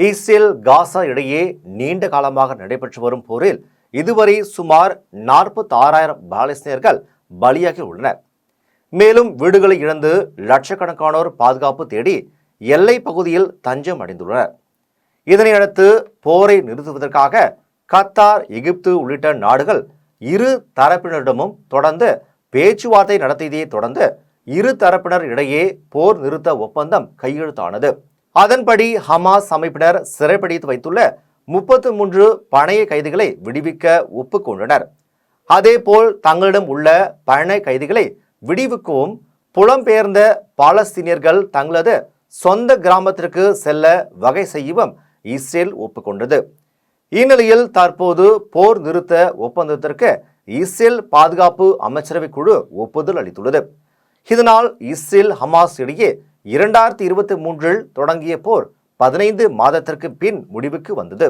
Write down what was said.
Israel Gaza இடையே நீண்ட காலமாக நடைபெற்று வரும் போரில் இதுவரை சுமார் 46,000 பாலஸ்தீனியர்கள் பலியாகி உள்ளனர். மேலும் வீடுகளை இழந்து லட்சக்கணக்கானோர் பாதுகாப்பு தேடி எல்லை பகுதியில் தஞ்சம் அடைந்துள்ளனர். இதனையடுத்து போரை நிறுத்துவதற்காக கத்தார், எகிப்து உள்ளிட்ட நாடுகள் இரு தரப்பினரிடமும் தொடர்ந்து பேச்சுவார்த்தை நடத்தியதை தொடர்ந்து இரு தரப்பினர் இடையே போர் நிறுத்த ஒப்பந்தம் கையெழுத்தானது. அதன்படி ஹமாஸ் அமைப்பினர் சிறைப்பிடித்து வைத்துள்ள 33 பணைய கைதிகளை விடுவிக்க ஒப்புக்கொண்டனர். அதேபோல் தங்களிடம் உள்ள பணைய கைதிகளை விடுவிக்கவும் புலம்பெயர்ந்த பாலஸ்தீனியர்கள் தங்களது சொந்த கிராமத்திற்கு செல்ல வகை செய்யவும் இஸ்ரேல் ஒப்புக்கொண்டது. இந்நிலையில் தற்போது போர் நிறுத்த ஒப்பந்தத்திற்கு இஸ்ரேல் பாதுகாப்பு அமைச்சரவை குழு ஒப்புதல் அளித்துள்ளது. இதனால் இஸ்ரேல் ஹமாஸ் இடையே 2023 தொடங்கிய போர் 15 மாதத்திற்கு பின் முடிவுக்கு வந்தது.